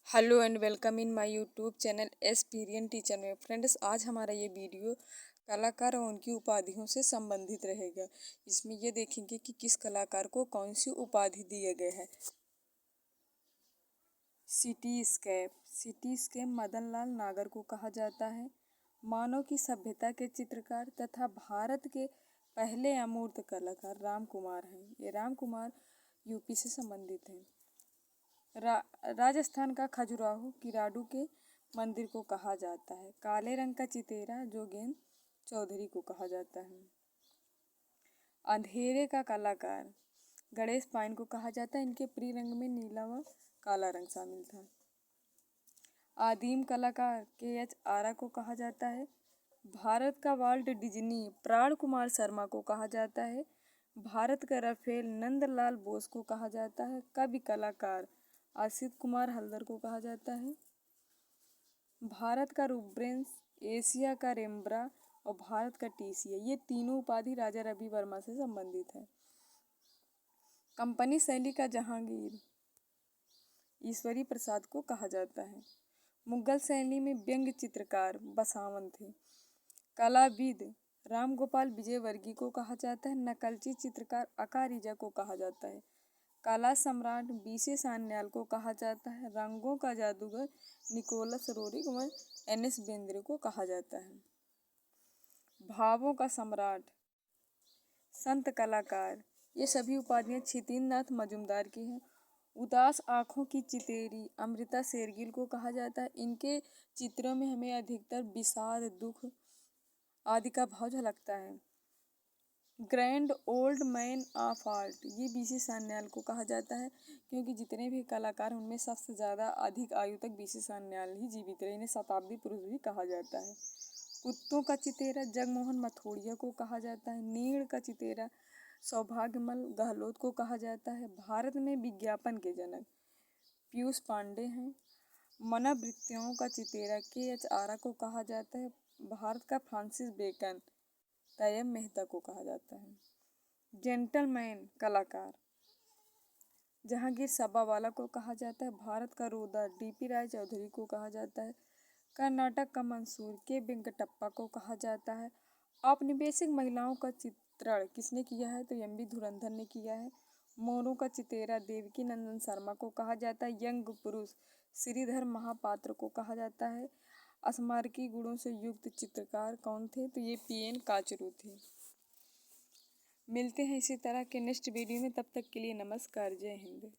Hello and welcome in my YouTube channel aspirian teacher में। Friends, आज हमारा ये वीडियो कलाकार और उनकी उपाधियों से संबंधित रहेगा। इसमें ये देखेंगे कि किस कलाकार को कौन सी उपाधि दिए गए हैं। सिटी स्केप मदन लाल नागर को कहा जाता है। मानव की सभ्यता के चित्रकार तथा भारत के पहले अमूर्त कलाकार राम कुमार हैं। ये राम कुमार यूपी से संबंधित हैं। राजस्थान का खजुराहो किराडू के मंदिर को कहा जाता है। काले रंग का चितेरा जोगेंद्र चौधरी को कहा जाता है। अंधेरे का कलाकार गणेश पाइन को कहा जाता है। इनके प्रिय रंग में नीला व काला रंग शामिल था। आदिम कलाकार के.एच. आरा को कहा जाता है। भारत का वाल्ट डिज्नी प्राण कुमार शर्मा को कहा जाता है। भारत का राफेल नंदलाल बोस को कहा जाता है। कवि कलाकार आसित कुमार हल्दर को कहा जाता है। भारत का रूब्रेंस, एशिया का रेम्ब्रा और भारत का टीसिया, ये तीनों उपाधि राजा रवि वर्मा से संबंधित है। कंपनी शैली का जहांगीर ईश्वरी प्रसाद को कहा जाता है। मुगल शैली में व्यंग्य चित्रकार बसावन थे। कलाविद राम गोपाल विजयवर्गीय को कहा जाता है। नकलची चित्रकार अकारिजा को कहा जाता है। कला सम्राट बीसी सान्याल को कहा जाता है। रंगों का जादूगर निकोलस रोरिक व एन.एस. बेंद्रे को कहा जाता है। भावों का सम्राट संत कलाकार, ये सभी उपाधियां क्षितिज मजूमदार की हैं। उदास आँखों की चितेरी अमृता शेरगिल को कहा जाता है। इनके चित्रों में हमें अधिकतर विषाद, दुख आदि का भाव झलकता है। Grand old man of art, ये बीसी सान्याल को कहा जाता है, क्योंकि जितने भी कलाकार उनमें सबसे ज़्यादा अधिक आयु तक बीसी सान्याल ही जीवित रहे। इन्हें शताब्दी पुरुष भी कहा जाता है। कुत्तों का चितेरा जगमोहन मथोड़िया को कहा जाता है। नीड़ का चितेरा सौभाग्यमल गहलोत को कहा जाता है। भारत में विज्ञापन के जनक पीयूष पांडे हैं। मनोवृत्तियों का चितेरा के.एच. आरा को कहा जाता है। भारत का फ्रांसिस बेकन तय्यब मेहता को कहा जाता है। जेंटलमैन कलाकार जहांगीर सब्बावाला को कहा जाता है। भारत का रोदा डी.पी. राय चौधरी को कहा जाता है। कर्नाटक का मंसूर के वेंकटप्पा को कहा जाता है। औपनिवेशिक महिलाओं का चित्रण किसने किया है? तो एम.वी. धुरंधर ने किया है। मोरों का चितेरा देवकी नंदन शर्मा को कहा जाता है। यंग पुरुष श्रीधर महापात्र को कहा जाता है। स्मारकी गुणों से युक्त चित्रकार कौन थे? तो ये पी.एन. काचरू थे। मिलते हैं इसी तरह के नेक्स्ट वीडियो में, तब तक के लिए नमस्कार, जय हिंद।